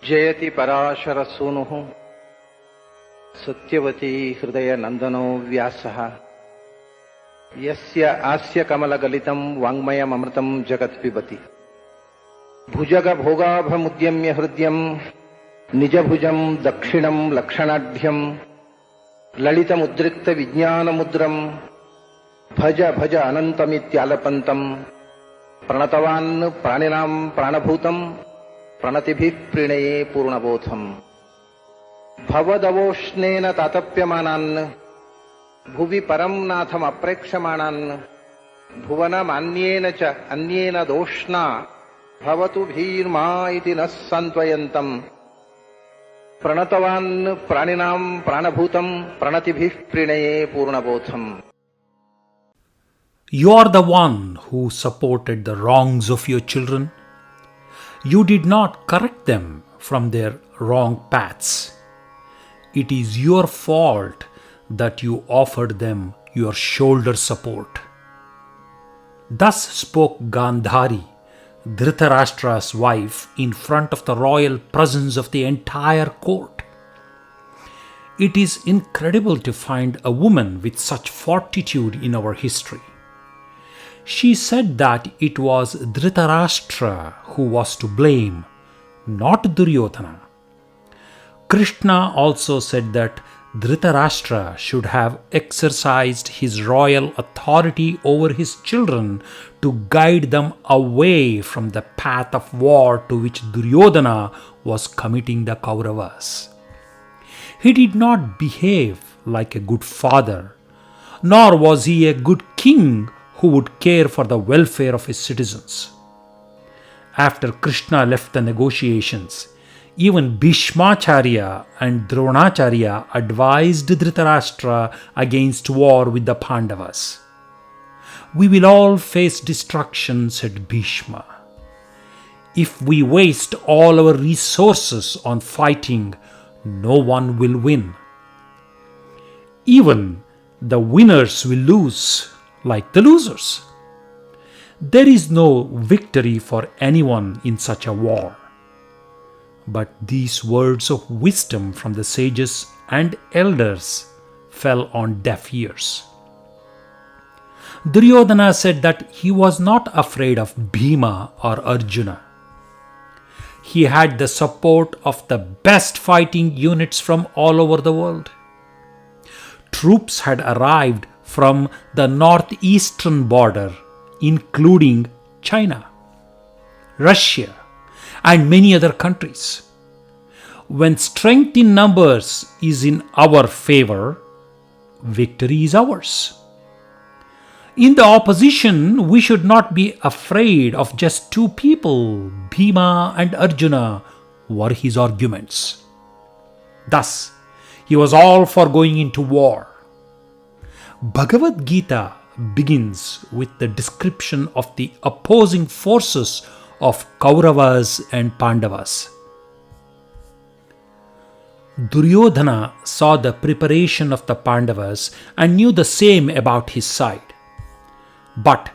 जयति पराशरसूनुः सत्यवती हृदयनन्दनो व्यासः यस्य आस्यकमलगलितं वाङ्मयममृतं जगत्पिबति भुजगभोगाभमुद्यम्य हृद्यं निजभुजं दक्षिणं लक्षणाढ्यं ललितमुद्रिक्तविज्ञानमुद्रं भज भज अनन्तमित्यालपन्तं प्रणतवान् प्राणिनां प्राणभूतं प्रणतिभिः प्रणये पूर्णबोधम् भवदवोष्णेन तातप्यमानान् भुवि परं नाथमप्रेक्षमाणान् भुवनमान्येन च अन्येन दोष्णा भवतु भीर्मा इति नः सान्त्वयन्तम् प्रणतवान् प्राणिनां प्राणभूतं प्रणतिभिः प्रणये पूर्णबोधम्. You are the one who supported the wrongs of your children. You did not correct them from their wrong paths. It is your fault that you offered them your shoulder support. Thus spoke Gandhari, Dhritarashtra's wife, in front of the royal presence of the entire court. It is incredible to find a woman with such fortitude in our history. She said that it was Dhritarashtra who was to blame, not Duryodhana. Krishna also said that Dhritarashtra should have exercised his royal authority over his children to guide them away from the path of war to which Duryodhana was committing the Kauravas. He did not behave like a good father, nor was he a good king who would care for the welfare of his citizens. After Krishna left the negotiations, even Bhishmacharya and Dronacharya advised Dhritarashtra against war with the Pandavas. We will all face destruction, said Bhisma. If we waste all our resources on fighting, no one will win. Even the winners will lose, like the losers. There is no victory for anyone in such a war. But these words of wisdom from the sages and elders fell on deaf ears. Duryodhana said that he was not afraid of Bhima or Arjuna. He had the support of the best fighting units from all over the world. Troops had arrived from the northeastern border, including China, Russia, and many other countries. When strength in numbers is in our favor, victory is ours. In the opposition, we should not be afraid of just two people. Bhima and Arjuna were his arguments. Thus, he was all for going into war. Bhagavad-Gita begins with the description of the opposing forces of Kauravas and Pandavas. Duryodhana saw the preparation of the Pandavas and knew the same about his side. But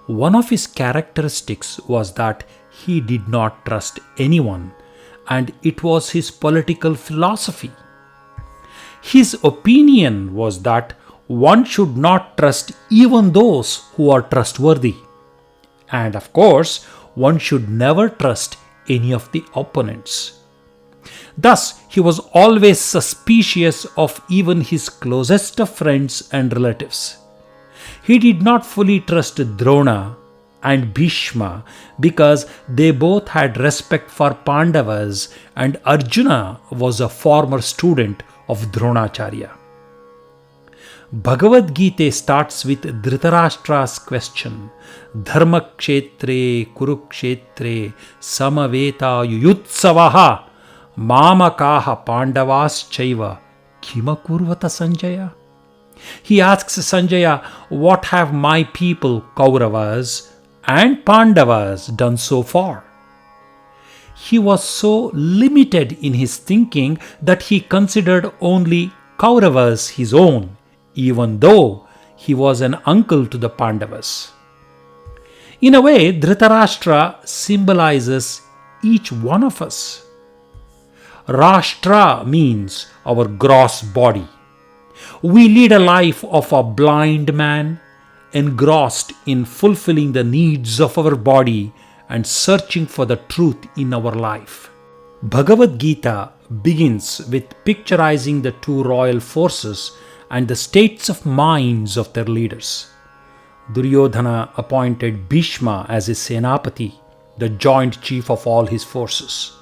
one of his characteristics was that he did not trust anyone, and it was his political philosophy. His opinion was that one should not trust even those who are trustworthy. And of course, one should never trust any of the opponents. Thus, he was always suspicious of even his closest of friends and relatives. He did not fully trust Drona and Bhishma because they both had respect for Pandavas, and Arjuna was a former student of Dronacharya. Bhagavad-Gita starts with Dhritarashtra's question, Dharmakshetre Kurukshetre Samaveta Yuyutsavaha Mamakaha Pandavas Chaiva Kimakurvata Sanjaya. He asks Sanjaya, what have my people Kauravas and Pandavas done so far? He was so limited in his thinking that he considered only Kauravas his own, even though he was an uncle to the Pandavas. In a way, Dhritarashtra symbolizes each one of us. Rashtra means our gross body. We lead a life of a blind man, engrossed in fulfilling the needs of our body and searching for the truth in our life. Bhagavad Gita begins with picturizing the two royal forces and the states of minds of their leaders. Duryodhana appointed Bhisma as his Senapati, the joint chief of all his forces.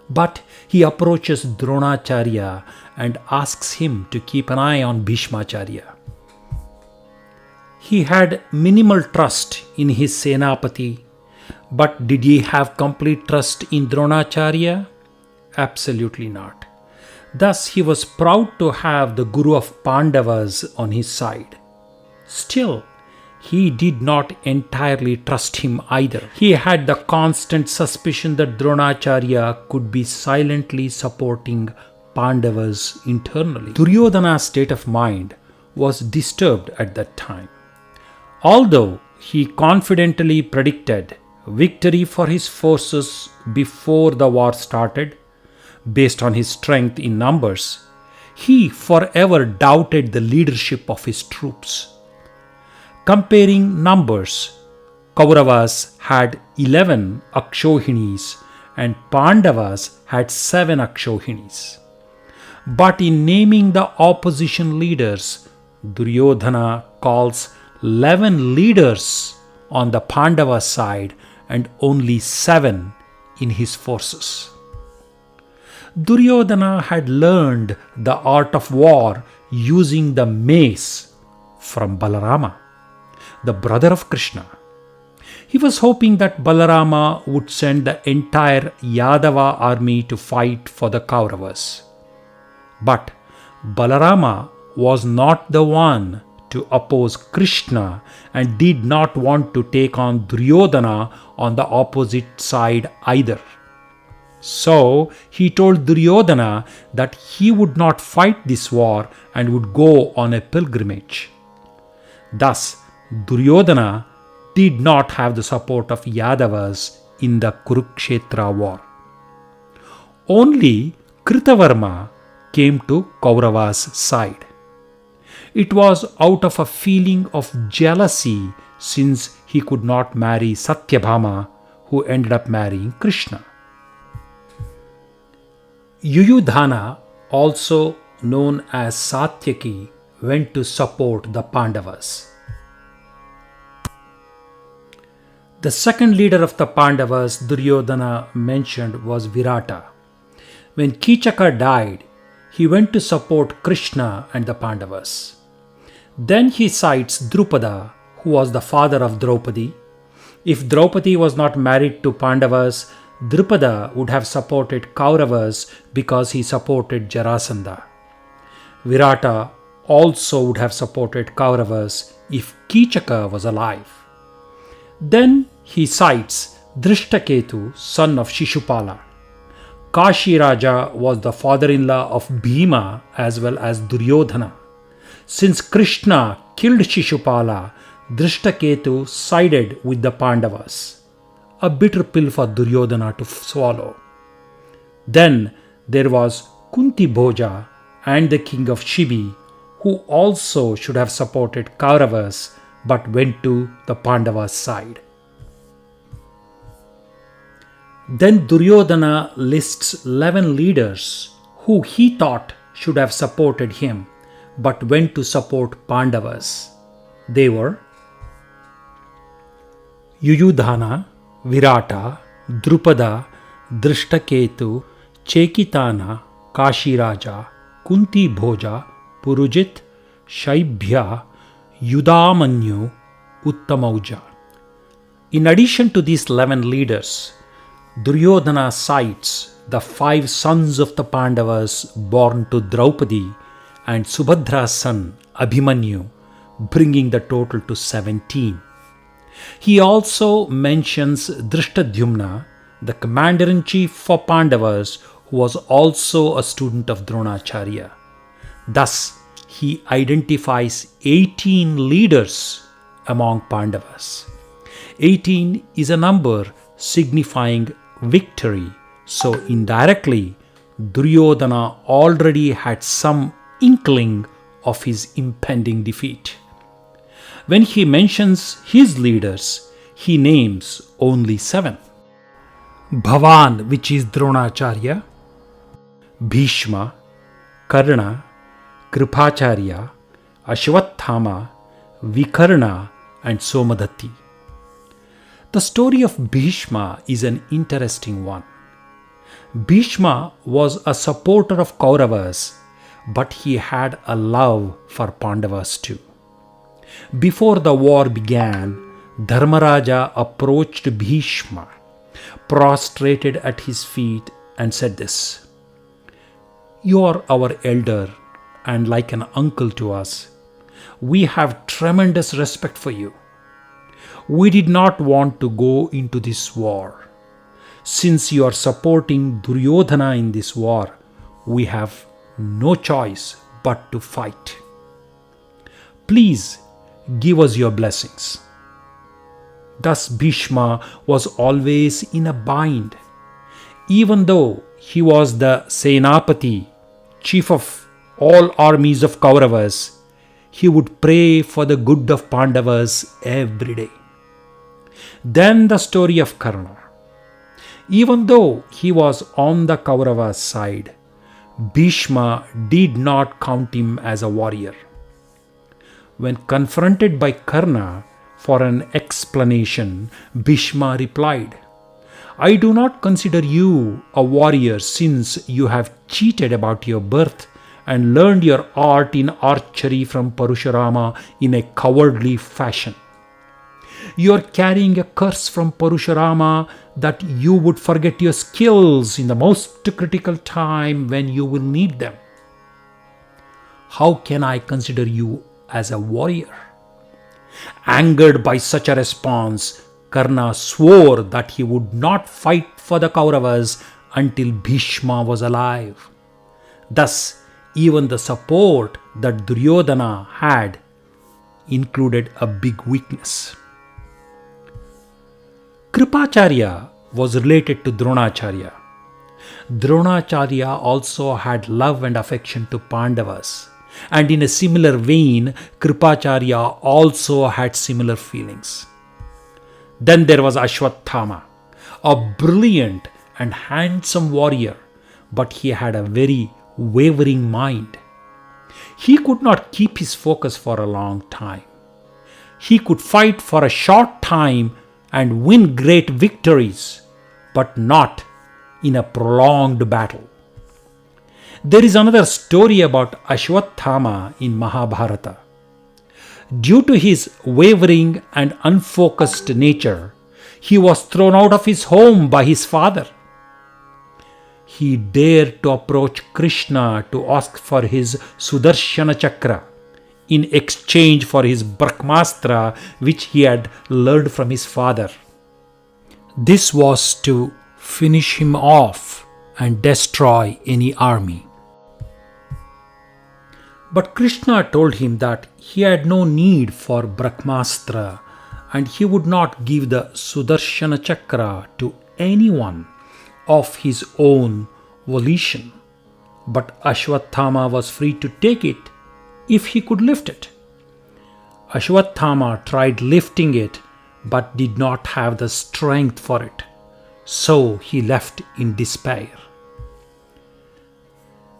But he approaches Dronacharya and asks him to keep an eye on Bhishmacharya. He had minimal trust in his Senapati, but did he have complete trust in Dronacharya? Absolutely not. Thus he was proud to have the Guru of Pandavas on his side. Still, he did not entirely trust him either. He had the constant suspicion that Dronacharya could be silently supporting Pandavas internally. Duryodhana's state of mind was disturbed at that time. Although he confidently predicted victory for his forces before the war started, based on his strength in numbers, he forever doubted the leadership of his troops. Comparing numbers, Kauravas had 11 Akshohinis and Pandavas had 7 Akshohinis. But in naming the opposition leaders, Duryodhana calls 11 leaders on the Pandava side and only 7 in his forces. Duryodhana had learned the art of war using the mace from Balarama, the brother of Krishna. He was hoping that Balarama would send the entire Yadava army to fight for the Kauravas. But Balarama was not the one to oppose Krishna and did not want to take on Duryodhana on the opposite side either. So he told Duryodhana that he would not fight this war and would go on a pilgrimage. Thus, Duryodhana did not have the support of Yadavas in the Kurukshetra war. Only Kritavarma came to Kauravas' side. It was out of a feeling of jealousy since he could not marry Satyabhama, who ended up marrying Krishna. Yuyudhana, also known as Satyaki, went to support the Pandavas. The second leader of the Pandavas Duryodhana mentioned was Virata. When Kichaka died, he went to support Krishna and the Pandavas. Then he cites Drupada, who was the father of Draupadi. If Draupadi was not married to Pandavas, Drupada would have supported Kauravas because he supported Jarasandha. Virata also would have supported Kauravas if Kichaka was alive. Then he cites Drishtaketu, son of Shishupala. Kashi Raja was the father-in-law of Bhima as well as Duryodhana. Since Krishna killed Shishupala, Drishtaketu sided with the Pandavas. A bitter pill for Duryodhana to swallow. Then there was Kunti Bhoja and the king of Shibi, who also should have supported Kauravas but went to the Pandavas' side. Then Duryodhana lists 11 leaders who he thought should have supported him but went to support Pandavas. They were Yuyudhana, Virata, Drupada, Drishtaketu, Chekitana, Kashiraja, Kunti Bhoja, Purujit, Shaibhya, Yudamanyu, Uttamauja. In addition to these 11 leaders, Duryodhana cites the 5 sons of the Pandavas born to Draupadi and Subhadra's son Abhimanyu, bringing the total to 17. He also mentions Drishtadyumna, the commander-in-chief for Pandavas, who was also a student of Dronacharya. Thus, he identifies 18 leaders among Pandavas. 18 is a number signifying victory, so indirectly, Duryodhana already had some inkling of his impending defeat. When he mentions his leaders, he names only 7. Bhavan, which is Dronacharya, Bhisma, Karna, Kripacharya, Ashwathama, Vikarna, and Somadatti. The story of Bhishma is an interesting one. Bhishma was a supporter of Kauravas, but he had a love for Pandavas too. Before the war began, Dharmaraja approached Bhishma, prostrated at his feet, and said this: "You are our elder and like an uncle to us. We have tremendous respect for you. We did not want to go into this war. Since you are supporting Duryodhana in this war, we have no choice but to fight. Please give us your blessings." Thus Bhishma was always in a bind. Even though he was the Senapati, chief of all armies of Kauravas, he would pray for the good of Pandavas every day. Then the story of Karna. Even though he was on the Kauravas side, Bhishma did not count him as a warrior. When confronted by Karna for an explanation, Bhishma replied, "I do not consider you a warrior since you have cheated about your birth and learned your art in archery from Parashurama in a cowardly fashion. You are carrying a curse from Parashurama that you would forget your skills in the most critical time when you will need them. How can I consider you as a warrior?" Angered by such a response, Karna swore that he would not fight for the Kauravas until Bhishma was alive. Thus, even the support that Duryodhana had included a big weakness. Kripacharya was related to Dronacharya. Dronacharya also had love and affection to Pandavas, and in a similar vein, Kripacharya also had similar feelings. Then there was Ashwathama, a brilliant and handsome warrior, but he had a very wavering mind. He could not keep his focus for a long time. He could fight for a short time and win great victories, but not in a prolonged battle. There is another story about Ashwathama in Mahabharata. Due to his wavering and unfocused nature, he was thrown out of his home by his father. He dared to approach Krishna to ask for his Sudarshana Chakra in exchange for his Brahmastra, which he had learned from his father. This was to finish him off and destroy any army. But Krishna told him that he had no need for Brahmastra and he would not give the Sudarshana Chakra to anyone of his own volition. But Ashwathama was free to take it if he could lift it. Ashwathama tried lifting it but did not have the strength for it. So he left in despair.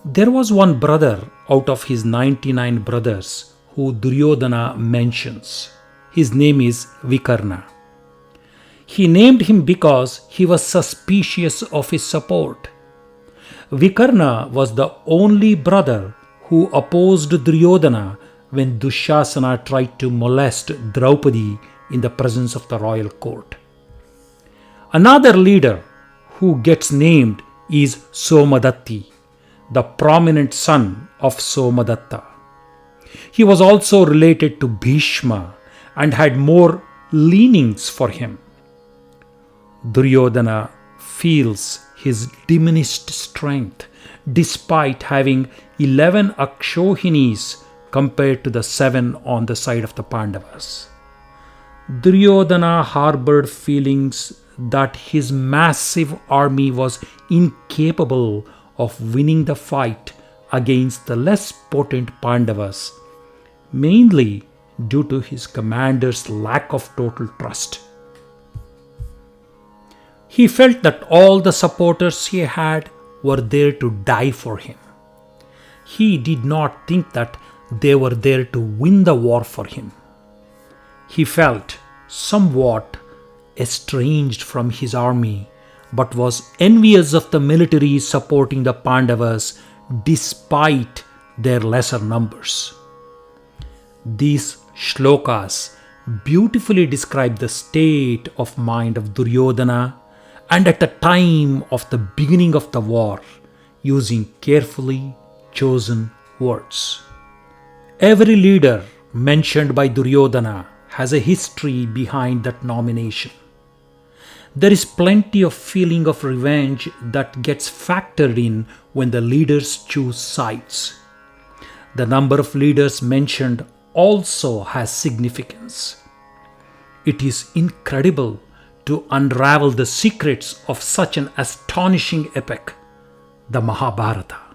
There was one brother out of his 99 brothers who Duryodhana mentions. His name is Vikarna. He named him because he was suspicious of his support. Vikarna was the only brother who opposed Duryodhana when Dushasana tried to molest Draupadi in the presence of the royal court. Another leader who gets named is Somadatti, the prominent son of Somadatta. He was also related to Bhishma and had more leanings for him. Duryodhana feels his diminished strength despite having 11 Akshohinis compared to the 7 on the side of the Pandavas. Duryodhana harbored feelings that his massive army was incapable of winning the fight against the less potent Pandavas, mainly due to his commander's lack of total trust. He felt that all the supporters he had were there to die for him. He did not think that they were there to win the war for him. He felt somewhat estranged from his army, but was envious of the military supporting the Pandavas despite their lesser numbers. These shlokas beautifully describe the state of mind of Duryodhana and at the time of the beginning of the war, using carefully chosen words. Every leader mentioned by Duryodhana has a history behind that nomination. There is plenty of feeling of revenge that gets factored in when the leaders choose sides. The number of leaders mentioned also has significance. It is incredible to unravel the secrets of such an astonishing epic, the Mahabharata.